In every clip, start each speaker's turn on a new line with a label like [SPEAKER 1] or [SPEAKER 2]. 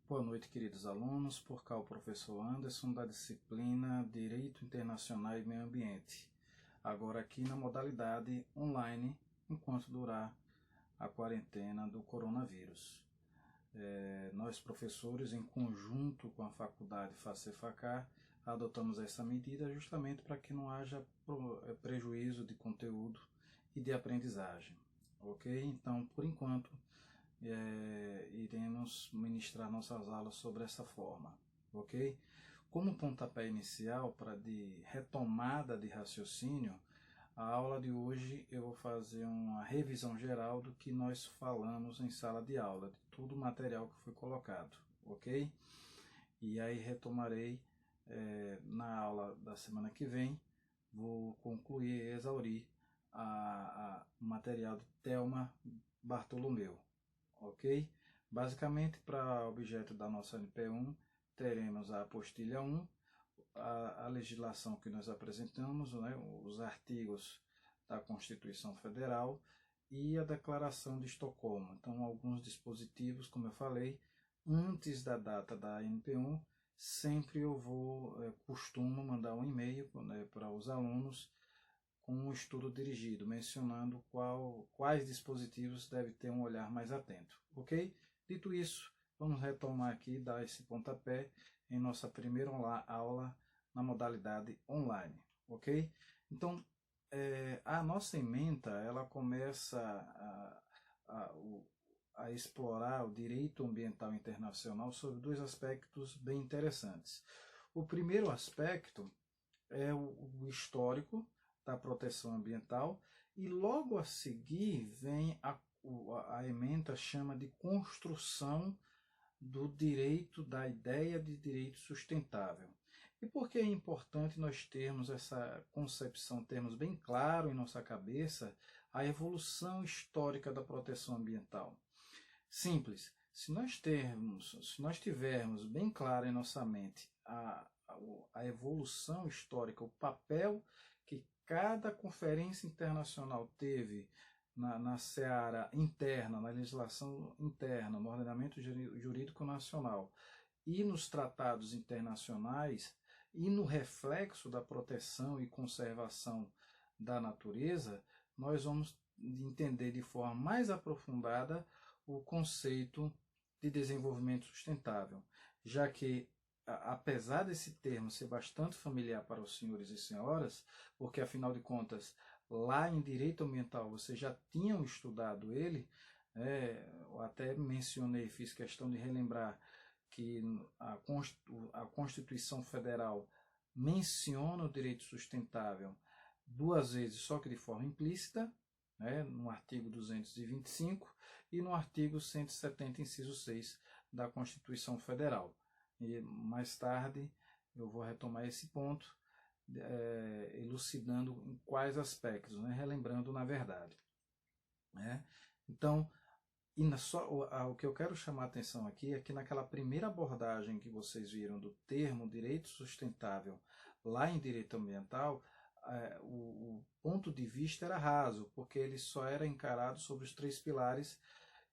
[SPEAKER 1] Boa noite, queridos alunos. Por cá o professor Anderson, da disciplina Direito Internacional e Meio Ambiente. Agora aqui na modalidade online, enquanto durar a quarentena do coronavírus. Nós, professores, em conjunto com a faculdade FACEFACAR, adotamos essa medida justamente para que não haja prejuízo de conteúdo e de aprendizagem. Ok? Então, por enquanto, iremos ministrar nossas aulas sobre essa forma, ok? Como pontapé inicial de retomada de raciocínio, a aula de hoje eu vou fazer uma revisão geral do que nós falamos em sala de aula, de todo o material que foi colocado, ok? E aí retomarei na aula da semana que vem, vou concluir e exaurir o material de Thelma Bartolomeu. Ok? Basicamente, para objeto da nossa NP1, teremos a apostila 1, a legislação que nós apresentamos, né, os artigos da Constituição Federal e a Declaração de Estocolmo. Então, alguns dispositivos, como eu falei, antes da data da NP1, sempre eu costumo mandar um e-mail, né, para os alunos com um estudo dirigido, mencionando quais dispositivos devem ter um olhar mais atento. Ok? Dito isso, vamos retomar aqui, dar esse pontapé em nossa primeira aula na modalidade online. Ok? Então, a nossa ementa, ela começa a explorar o direito ambiental internacional sobre dois aspectos bem interessantes. O primeiro aspecto é o histórico da proteção ambiental, e logo a seguir vem a ementa chama de construção do direito, da ideia de direito sustentável. E por que é importante nós termos essa concepção, termos bem claro em nossa cabeça a evolução histórica da proteção ambiental? Simples, se nós tivermos bem claro em nossa mente a evolução histórica, o papel que cada conferência internacional teve na seara interna, na legislação interna, no ordenamento jurídico nacional e nos tratados internacionais e no reflexo da proteção e conservação da natureza, nós vamos entender de forma mais aprofundada o conceito de desenvolvimento sustentável, já que apesar desse termo ser bastante familiar para os senhores e senhoras, porque afinal de contas, lá em direito ambiental vocês já tinham estudado ele, eu até mencionei, fiz questão de relembrar que a Constituição Federal menciona o direito sustentável duas vezes, só que de forma implícita, no artigo 225 e no artigo 170, inciso 6 da Constituição Federal. E mais tarde eu vou retomar esse ponto, elucidando em quais aspectos, relembrando na verdade. Então, o que eu quero chamar a atenção aqui é que naquela primeira abordagem que vocês viram do termo direito sustentável lá em direito ambiental, o ponto de vista era raso, porque ele só era encarado sobre os três pilares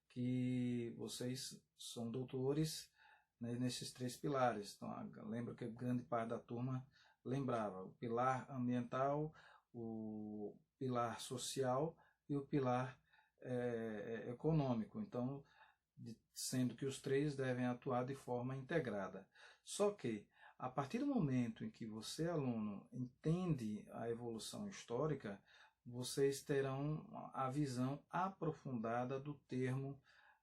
[SPEAKER 1] que vocês são doutores, nesses três pilares. Então, lembro que grande parte da turma lembrava o pilar ambiental, o pilar social e o pilar econômico. Então, sendo que os três devem atuar de forma integrada. Só que, a partir do momento em que você, aluno, entende a evolução histórica, vocês terão a visão aprofundada do termo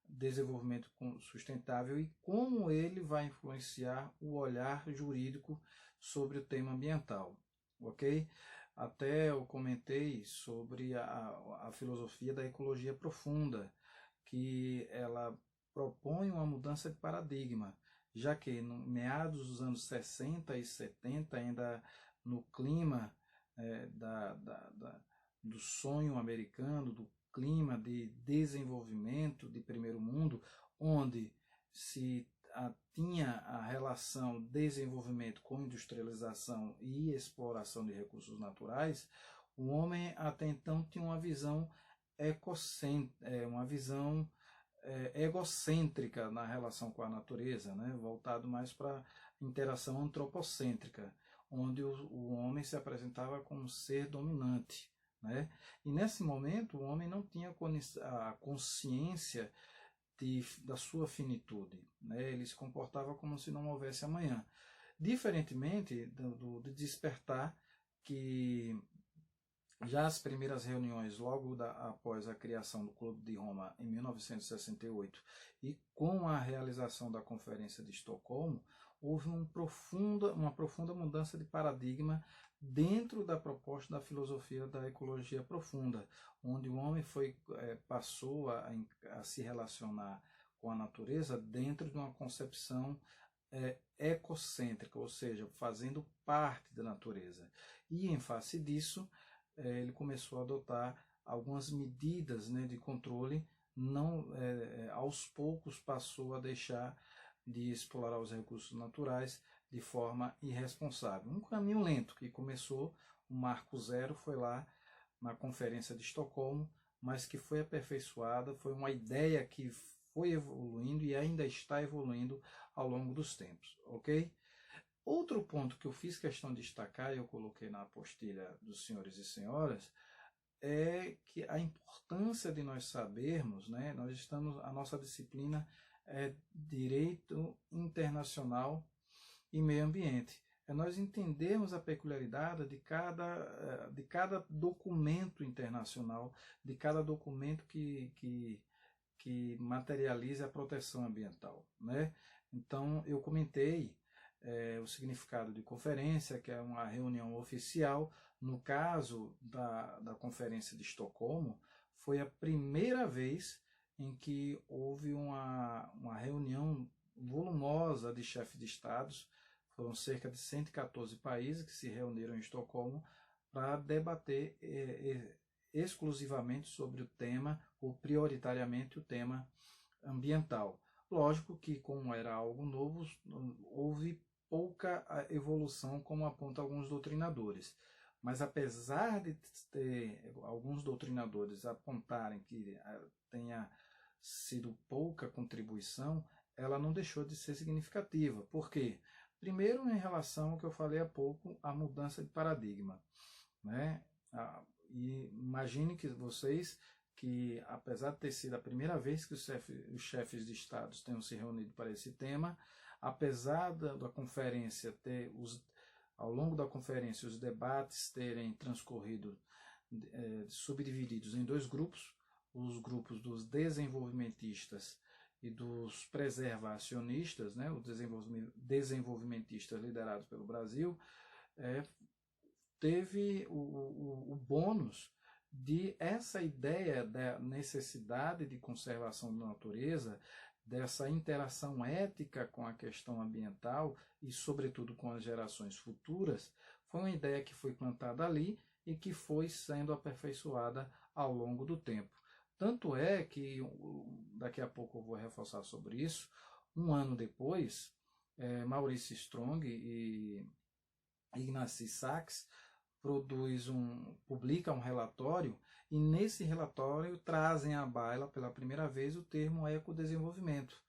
[SPEAKER 1] desenvolvimento sustentável e como ele vai influenciar o olhar jurídico sobre o tema ambiental, ok? Até eu comentei sobre a filosofia da ecologia profunda, que ela propõe uma mudança de paradigma, já que no meados dos anos 60 e 70, ainda no clima do sonho americano, do clima de desenvolvimento de primeiro mundo, onde se tinha a relação desenvolvimento com industrialização e exploração de recursos naturais, o homem até então tinha uma visão egocêntrica na relação com a natureza, né? Voltado mais para interação antropocêntrica, onde o homem se apresentava como um ser dominante, né? E nesse momento o homem não tinha a consciência da sua finitude, né? Ele se comportava como se não houvesse amanhã. Diferentemente do despertar que já as primeiras reuniões, logo após a criação do Clube de Roma em 1968 e com a realização da Conferência de Estocolmo, houve uma profunda mudança de paradigma dentro da proposta da filosofia da ecologia profunda, onde o homem passou a se relacionar com a natureza dentro de uma concepção ecocêntrica, ou seja, fazendo parte da natureza. E em face disso, ele começou a adotar algumas medidas, né, de controle, aos poucos passou a deixar de explorar os recursos naturais de forma irresponsável. Um caminho lento que começou, o marco zero foi lá na Conferência de Estocolmo, mas que foi aperfeiçoada, foi uma ideia que foi evoluindo e ainda está evoluindo ao longo dos tempos, ok? Outro ponto que eu fiz questão de destacar, e eu coloquei na apostila dos senhores e senhoras, é que a importância de nós sabermos, né, a nossa disciplina é Direito Internacional e Meio Ambiente. É nós entendermos a peculiaridade de cada documento internacional, de cada documento que materialize a proteção ambiental, né? Então, eu comentei o significado de conferência, que é uma reunião oficial. No caso da Conferência de Estocolmo, foi a primeira vez em que houve uma reunião volumosa de chefes de estados. Foram cerca de 114 países que se reuniram em Estocolmo para debater exclusivamente sobre o tema, ou prioritariamente o tema ambiental. Lógico que, como era algo novo, houve pouca evolução, como apontam alguns doutrinadores. Mas apesar de ter alguns doutrinadores apontarem que tenha sido pouca contribuição, ela não deixou de ser significativa. Por quê? Primeiro, em relação ao que eu falei há pouco, a mudança de paradigma, né? E imagine que vocês que, apesar de ter sido a primeira vez que os chefes de estados tenham se reunido para esse tema, apesar da conferência ao longo da conferência, os debates terem transcorrido subdivididos em dois grupos, os grupos dos desenvolvimentistas e dos preservacionistas, né, os desenvolvimentistas liderados pelo Brasil, teve o bônus de essa ideia da necessidade de conservação da natureza, dessa interação ética com a questão ambiental e, sobretudo, com as gerações futuras, foi uma ideia que foi plantada ali e que foi sendo aperfeiçoada ao longo do tempo. Tanto é que, daqui a pouco eu vou reforçar sobre isso, um ano depois, Maurice Strong e Ignasi Sachs publica um relatório, e nesse relatório trazem à baila pela primeira vez o termo ecodesenvolvimento.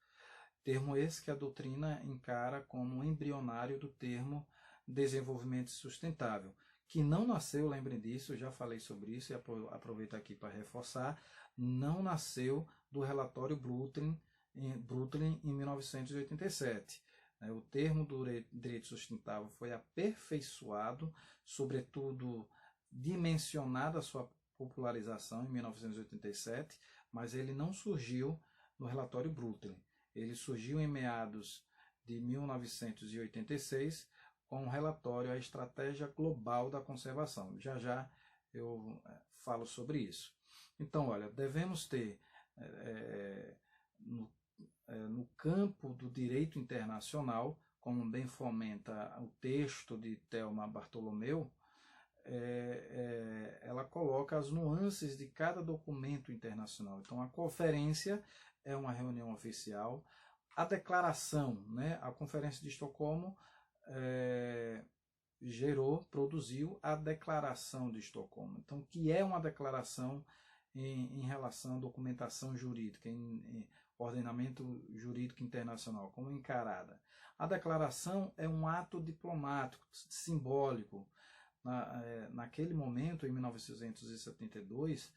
[SPEAKER 1] Termo esse que a doutrina encara como embrionário do termo desenvolvimento sustentável, que não nasceu, lembrem disso, eu já falei sobre isso e aproveito aqui para reforçar, não nasceu do relatório Brundtland em 1987. O termo do direito sustentável foi aperfeiçoado, sobretudo dimensionada a sua popularização em 1987, mas ele não surgiu no relatório Brundtland. Ele surgiu em meados de 1986 com um relatório A Estratégia Global da Conservação. Já já eu falo sobre isso. Então, olha, devemos ter no campo do direito internacional, como bem fomenta o texto de Thelma Bartolomeu, ela coloca as nuances de cada documento internacional. Então, a conferência é uma reunião oficial, a declaração, né, a Conferência de Estocolmo produziu a Declaração de Estocolmo. Então, que é uma declaração em relação à documentação jurídica, ordenamento jurídico internacional, como encarada? A declaração é um ato diplomático, simbólico. Naquele momento, em 1972,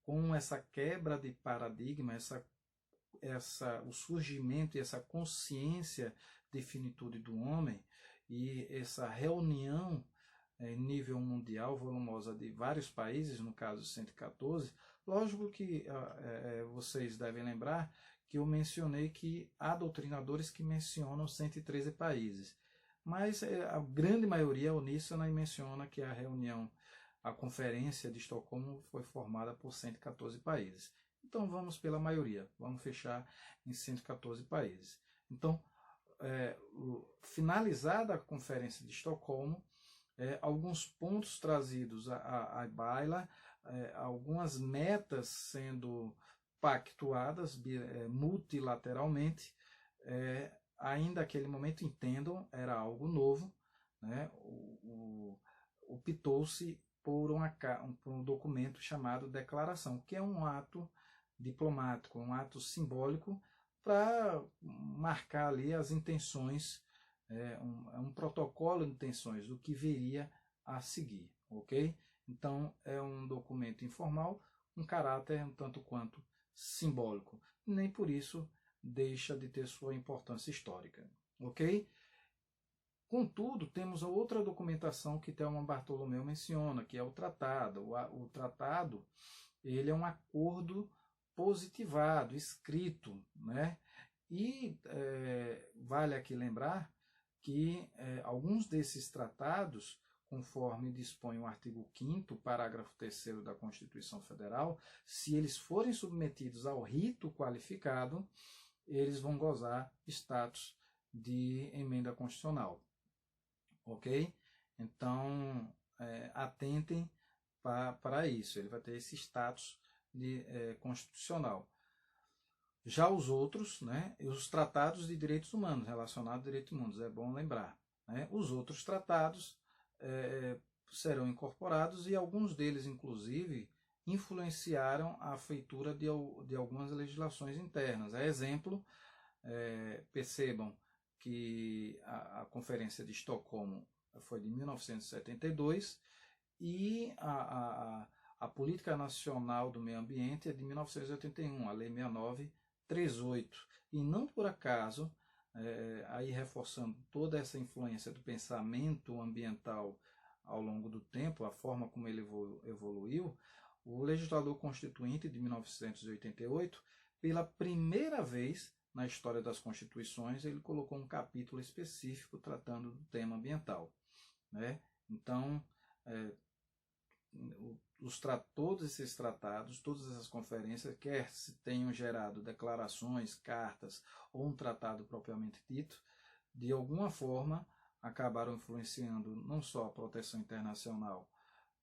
[SPEAKER 1] com essa quebra de paradigma, o surgimento e essa consciência de finitude do homem e essa reunião em nível mundial volumosa de vários países, no caso 114, lógico que vocês devem lembrar que eu mencionei que há doutrinadores que mencionam 113 países, mas a grande maioria uníssona menciona que a Conferência de Estocolmo foi formada por 114 países. Então vamos pela maioria, vamos fechar em 114 países. Então, finalizada a Conferência de Estocolmo, alguns pontos trazidos à baila, algumas metas sendo pactuadas multilateralmente, ainda naquele momento, entendam, era algo novo, né? Optou-se por um documento chamado declaração, que é um ato diplomático, um ato simbólico para marcar ali as intenções, um protocolo de intenções do que viria a seguir, ok? Então, é um documento informal, um caráter um tanto quanto simbólico, nem por isso deixa de ter sua importância histórica, ok? Contudo, temos a outra documentação que Thelma Bartolomeu menciona, que é o tratado. O tratado, ele é um acordo positivado, escrito, né? E vale aqui lembrar que alguns desses tratados, conforme dispõe o artigo 5º, parágrafo 3º da Constituição Federal, se eles forem submetidos ao rito qualificado, eles vão gozar status de emenda constitucional. Ok? Então, atentem para isso. Ele vai ter esse status de constitucional. Já os outros, né, os tratados de direitos humanos, relacionados a direitos humanos, é bom lembrar. Né? Os outros tratados serão incorporados e alguns deles, inclusive, influenciaram a feitura de algumas legislações internas. A exemplo, percebam que a Conferência de Estocolmo foi de 1972 e a Política Nacional do Meio Ambiente é de 1981, a Lei 6938. E não por acaso, aí reforçando toda essa influência do pensamento ambiental ao longo do tempo, a forma como ele evoluiu, o legislador constituinte de 1988, pela primeira vez na história das constituições, ele colocou um capítulo específico tratando do tema ambiental. Né? Então, todos esses tratados, todas essas conferências, quer se tenham gerado declarações, cartas ou um tratado propriamente dito, de alguma forma acabaram influenciando não só a proteção internacional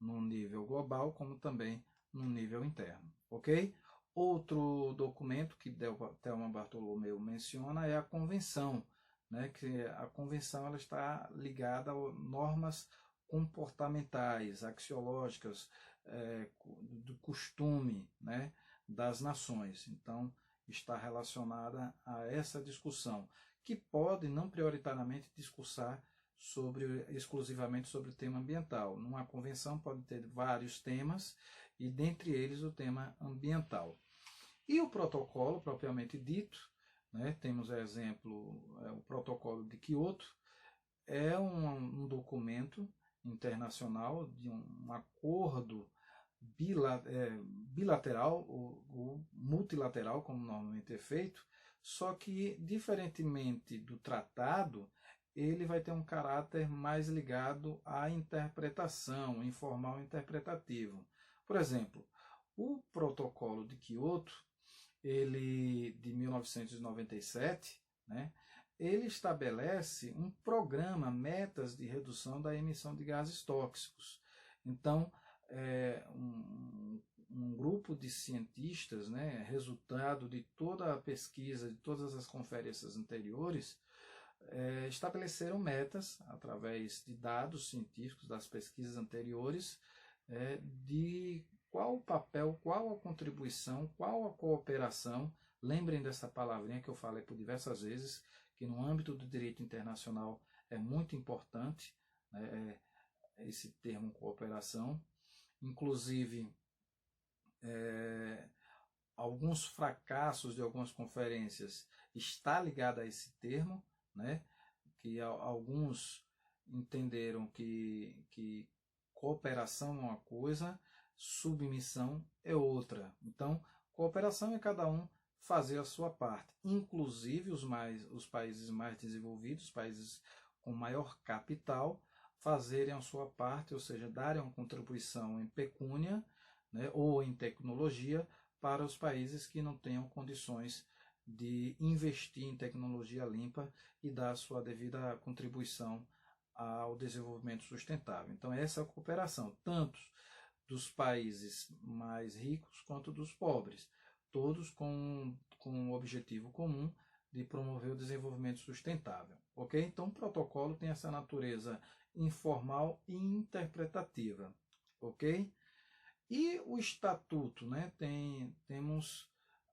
[SPEAKER 1] no nível global, como também no nível interno. Ok? Outro documento que Thelma Bartolomeu menciona é a Convenção, né, que a Convenção ela está ligada a normas comportamentais, axiológicas, do costume, né, das nações. Então, está relacionada a essa discussão, que pode não prioritariamente discursar exclusivamente sobre o tema ambiental. Numa convenção pode ter vários temas, e dentre eles o tema ambiental. E o protocolo, propriamente dito, né, temos exemplo, o protocolo de Kyoto, é um documento internacional de um acordo bilateral ou multilateral, como normalmente é feito, só que, diferentemente do tratado, ele vai ter um caráter mais ligado à interpretação, informal interpretativo. Por exemplo, o protocolo de Kyoto, ele de 1997, né, ele estabelece um programa, metas de redução da emissão de gases tóxicos. Então, um grupo de cientistas, né, resultado de toda a pesquisa, de todas as conferências anteriores, estabeleceram metas, através de dados científicos das pesquisas anteriores, de qual o papel, qual a contribuição, qual a cooperação Lembrem dessa palavrinha que eu falei por diversas vezes, que no âmbito do direito internacional é muito importante, né, esse termo cooperação. Inclusive, alguns fracassos de algumas conferências está ligado a esse termo, né, que alguns entenderam que cooperação é uma coisa, submissão é outra. Então, cooperação é cada um fazer a sua parte, inclusive os países mais desenvolvidos, os países com maior capital, fazerem a sua parte, ou seja, darem uma contribuição em pecúnia, né, ou em tecnologia para os países que não tenham condições de investir em tecnologia limpa e dar a sua devida contribuição ao desenvolvimento sustentável. Então, essa é a cooperação, tanto dos países mais ricos quanto dos pobres, todos com um objetivo comum de promover o desenvolvimento sustentável. Ok? Então, o protocolo tem essa natureza informal e interpretativa. Ok? E o estatuto, né? Temos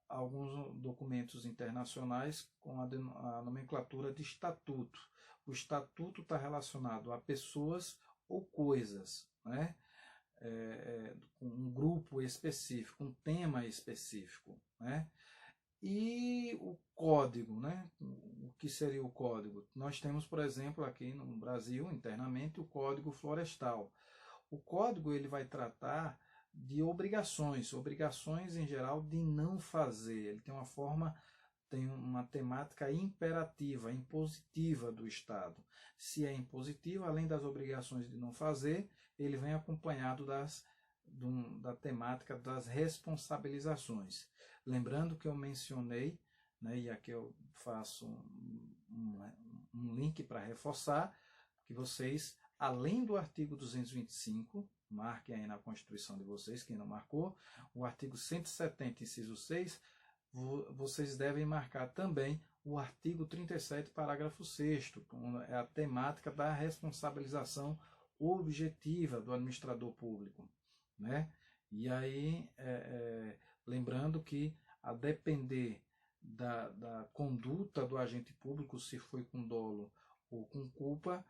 [SPEAKER 1] alguns documentos internacionais com a nomenclatura de estatuto. O estatuto está relacionado a pessoas ou coisas, né? Um grupo específico, um tema específico, né? E o código, né? O que seria o código? Nós temos, por exemplo, aqui no Brasil, internamente, o Código Florestal. O código ele vai tratar de obrigações em geral de não fazer. Ele tem uma temática imperativa, impositiva do Estado. Se é impositiva, além das obrigações de não fazer, ele vem acompanhado da temática das responsabilizações. Lembrando que eu mencionei, né, e aqui eu faço um link para reforçar, que vocês, além do artigo 225, marquem aí na Constituição de vocês, quem não marcou, o artigo 170, inciso 6, vocês devem marcar também o artigo 37, parágrafo 6º, é a temática da responsabilização objetiva do administrador público, né? E aí, lembrando que, a depender da conduta do agente público, se foi com dolo ou com culpa,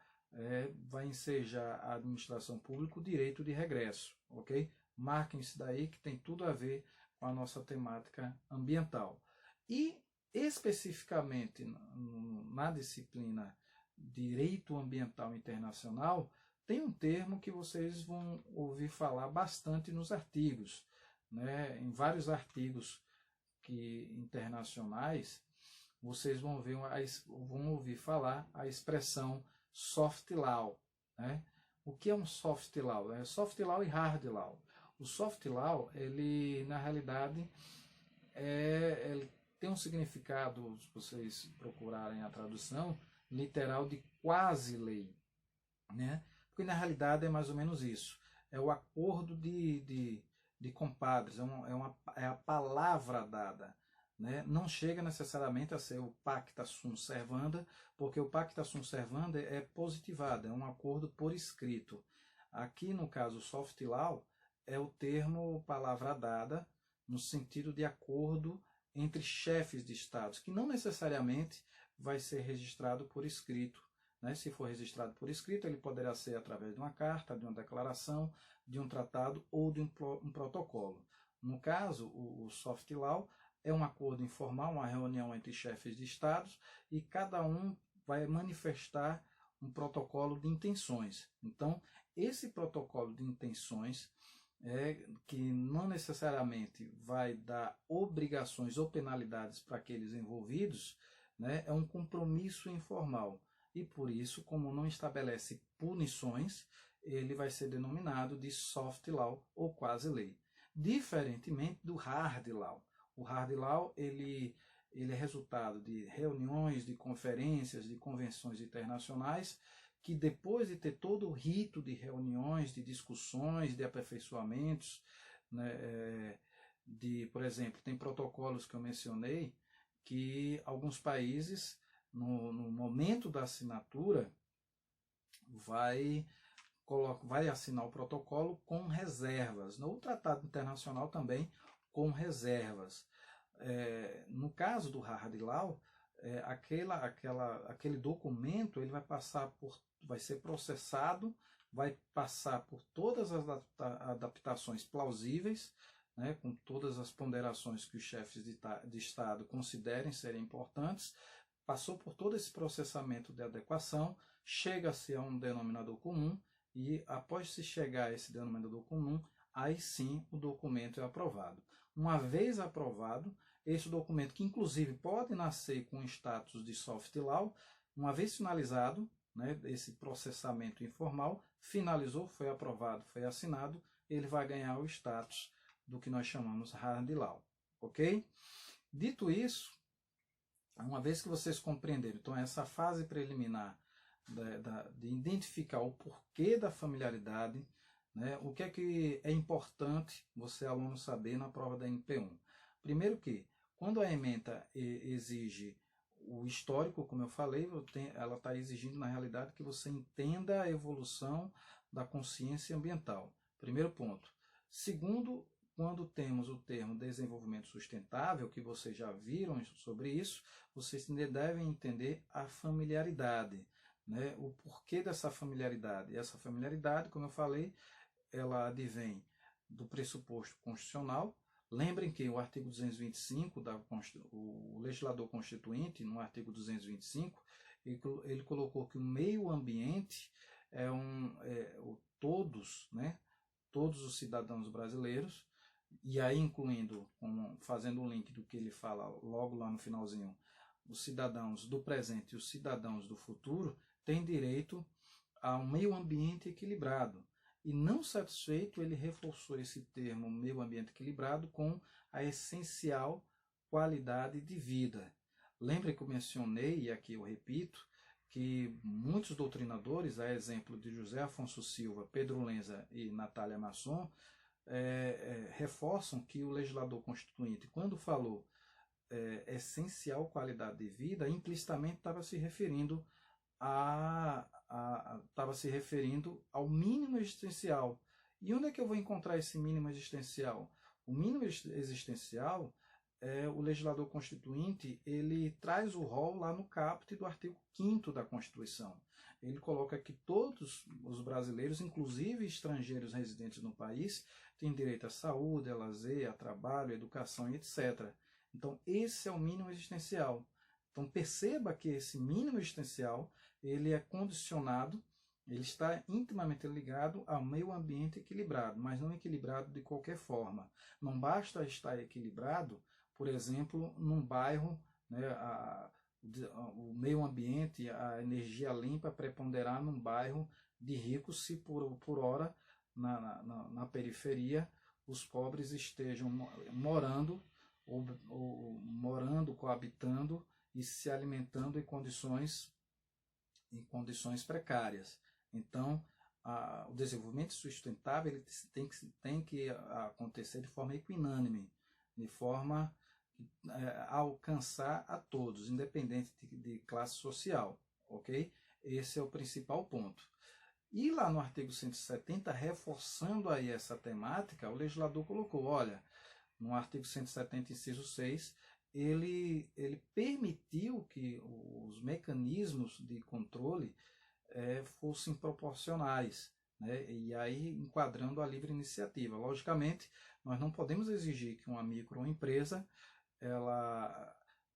[SPEAKER 1] vai ensejar a administração pública o direito de regresso, ok? Marquem isso daí que tem tudo a ver com a nossa temática ambiental. E, especificamente, na disciplina Direito Ambiental Internacional, tem um termo que vocês vão ouvir falar bastante nos artigos, né? Em vários artigos internacionais, vocês vão ouvir falar a expressão soft law, né? O que é um soft law? É soft law e hard law. O soft law, ele na realidade ele tem um significado, se vocês procurarem a tradução literal, de quase lei, né? Porque na realidade é mais ou menos isso. É o acordo de compadres, é a palavra dada. Né? Não chega necessariamente a ser o pacta sunt servanda, porque o pacta sunt servanda é positivado, é um acordo por escrito. Aqui, no caso, soft law é o termo palavra dada, no sentido de acordo entre chefes de estados, que não necessariamente vai ser registrado por escrito. Né? Se for registrado por escrito, ele poderá ser através de uma carta, de uma declaração, de um tratado ou de um protocolo. No caso, o soft law é um acordo informal, uma reunião entre chefes de estados, e cada um vai manifestar um protocolo de intenções. Então, esse protocolo de intenções, que não necessariamente vai dar obrigações ou penalidades para aqueles envolvidos, né, é um compromisso informal. E por isso, como não estabelece punições, ele vai ser denominado de soft law ou quase lei. Diferentemente do hard law. O hard law ele é resultado de reuniões, de conferências, de convenções internacionais, que depois de ter todo o rito de reuniões, de discussões, de aperfeiçoamentos, né, por exemplo, tem protocolos que eu mencionei, que alguns países, no momento da assinatura, vai assinar o protocolo com reservas. No Tratado Internacional também com reservas. No caso do Hard Law, aquele documento ele vai ser processado, vai passar por todas as adaptações plausíveis, né, com todas as ponderações que os chefes de Estado considerem serem importantes, passou por todo esse processamento de adequação, chega-se a um denominador comum, e após se chegar a esse denominador comum, aí sim o documento é aprovado. Uma vez aprovado, esse documento, que inclusive pode nascer com status de soft law, uma vez finalizado, né, esse processamento informal, finalizou, foi aprovado, foi assinado, ele vai ganhar o status do que nós chamamos hard law, ok? Dito isso, uma vez que vocês compreenderam, então essa fase preliminar de identificar o porquê da familiaridade, né, o que é importante você, aluno, saber na prova da NP1. Primeiro que, quando a ementa exige o histórico, como eu falei, ela está exigindo, na realidade, que você entenda a evolução da consciência ambiental. Primeiro ponto. Segundo, quando temos o termo desenvolvimento sustentável, que vocês já viram sobre isso, vocês devem entender a familiaridade, né? O porquê dessa familiaridade. Essa familiaridade, como eu falei, ela advém do pressuposto constitucional. Lembrem que o artigo 225, o legislador constituinte, no artigo 225, ele colocou que o meio ambiente todos, né, todos os cidadãos brasileiros, e aí incluindo, fazendo um link do que ele fala logo lá no finalzinho, os cidadãos do presente e os cidadãos do futuro têm direito a um meio ambiente equilibrado. E não satisfeito, ele reforçou esse termo meio ambiente equilibrado com a essencial qualidade de vida. Lembre que eu mencionei, e aqui eu repito, que muitos doutrinadores, a exemplo de José Afonso Silva, Pedro Lenza e Natália Masson, reforçam que o legislador constituinte, quando falou essencial qualidade de vida, implicitamente estava se referindo ao mínimo existencial. E onde é que eu vou encontrar esse mínimo existencial? O mínimo existencial, o legislador constituinte, ele traz o rol lá no caput do artigo 5º da Constituição. Ele coloca que todos os brasileiros, inclusive estrangeiros residentes no país, têm direito à saúde, a lazer, a trabalho, a educação e etc. Então, esse é o mínimo existencial. Então, perceba que esse mínimo existencial ele é condicionado, ele está intimamente ligado ao meio ambiente equilibrado, mas não equilibrado de qualquer forma. Não basta estar equilibrado, por exemplo, num bairro, né, o meio ambiente, a energia limpa preponderar num bairro de ricos, se por hora na periferia os pobres estejam morando, coabitando e se alimentando em condições precárias. Então, o desenvolvimento sustentável ele tem que acontecer de forma equinânime, de forma a alcançar a todos, independente de classe social, ok? Esse é o principal ponto. E lá no artigo 170, reforçando aí essa temática, o legislador colocou, olha, no artigo 170, inciso 6, ele permitiu que os mecanismos de controle fossem proporcionais, né? E aí enquadrando a livre iniciativa. Logicamente, nós não podemos exigir que uma microempresa,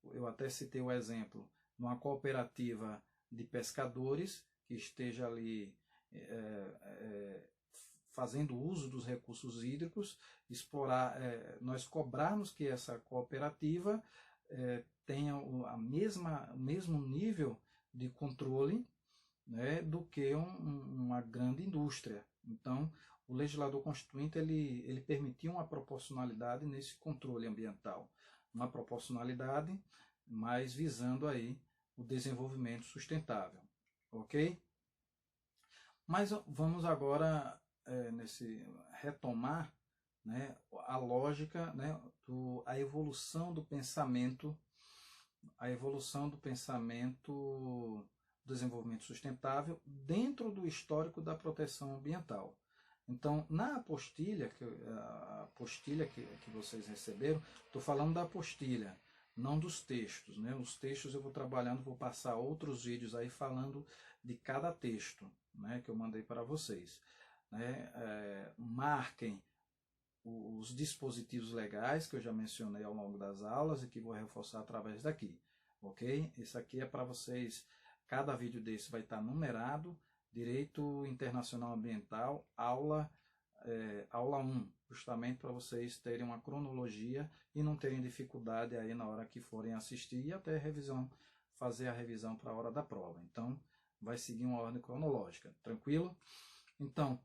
[SPEAKER 1] eu até citei o exemplo, numa cooperativa de pescadores que esteja ali fazendo uso dos recursos hídricos, nós cobrarmos que essa cooperativa tenha o mesmo nível de controle, né, do que uma grande indústria. Então, o legislador constituinte ele permitiu uma proporcionalidade nesse controle ambiental, uma proporcionalidade, mas visando aí o desenvolvimento sustentável, ok? Mas vamos agora retomar, né, a lógica, né, a evolução do pensamento, desenvolvimento sustentável dentro do histórico da proteção ambiental. Então, na apostila, a apostila que vocês receberam, estou falando da apostila, não dos textos, né? Os textos eu vou trabalhando, vou passar outros vídeos aí falando de cada texto, né, que eu mandei para vocês. Né? Marquem os dispositivos legais que eu já mencionei ao longo das aulas e que vou reforçar através daqui, ok? Isso aqui é para vocês, cada vídeo desse vai estar numerado, Direito Internacional Ambiental, aula 1, justamente para vocês terem uma cronologia e não terem dificuldade aí na hora que forem assistir e até fazer a revisão para a hora da prova. Então, vai seguir uma ordem cronológica, tranquilo? Então,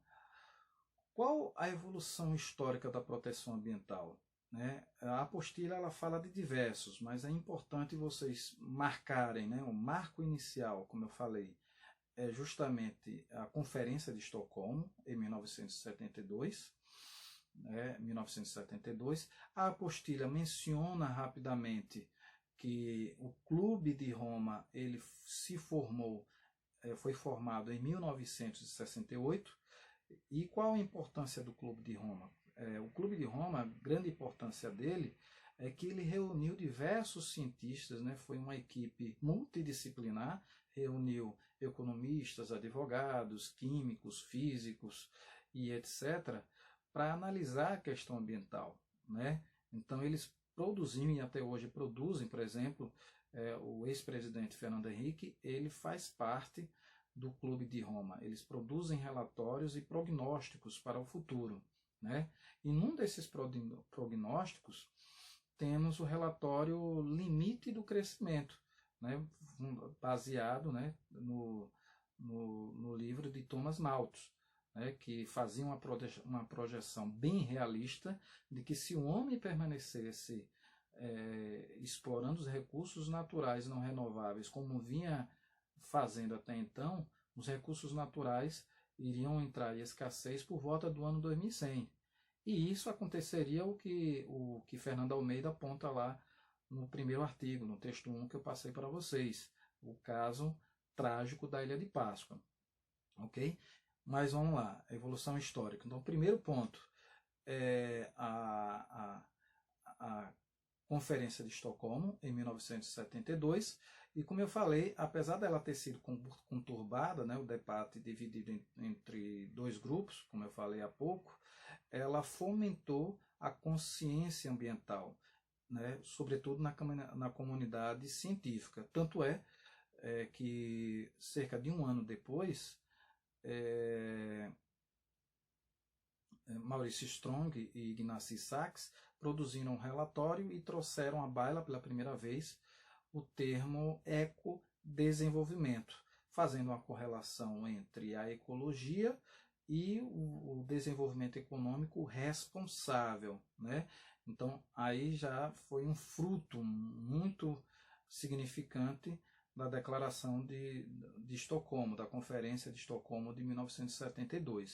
[SPEAKER 1] qual a evolução histórica da proteção ambiental? Né? A apostila ela fala de diversos, mas é importante vocês marcarem, né? O marco inicial, como eu falei, é justamente a Conferência de Estocolmo, em 1972. Né? 1972. A apostila menciona rapidamente que o Clube de Roma ele se formou, foi formado em 1968. E qual a importância do Clube de Roma? O Clube de Roma, a grande importância dele é que ele reuniu diversos cientistas, né? Foi uma equipe multidisciplinar, reuniu economistas, advogados, químicos, físicos e etc., para analisar a questão ambiental. Né? Então eles produziam e até hoje produzem, por exemplo, o ex-presidente Fernando Henrique, ele faz parte do Clube de Roma. Eles produzem relatórios e prognósticos para o futuro. Né? E num desses prognósticos temos o relatório Limite do Crescimento, né? Baseado, né, no livro de Thomas Malthus, né, que fazia uma projeção bem realista de que se o homem permanecesse explorando os recursos naturais não renováveis como vinha fazendo até então, os recursos naturais iriam entrar em escassez por volta do ano 2100. E isso aconteceria o que Fernando Almeida aponta lá no primeiro artigo, no texto 1 que eu passei para vocês, o caso trágico da Ilha de Páscoa. Ok? Mas vamos lá, a evolução histórica. Então, o primeiro ponto é a Conferência de Estocolmo, em 1972, e como eu falei, apesar dela ter sido conturbada, né, o debate dividido entre dois grupos, como eu falei há pouco, ela fomentou a consciência ambiental, né, sobretudo na comunidade científica. Tanto que cerca de um ano depois, Maurice Strong e Ignacy Sachs produziram um relatório e trouxeram à baila pela primeira vez o termo ecodesenvolvimento, fazendo uma correlação entre a ecologia e o desenvolvimento econômico responsável. Né? Então, aí já foi um fruto muito significante da Declaração de Estocolmo, da Conferência de Estocolmo de 1972.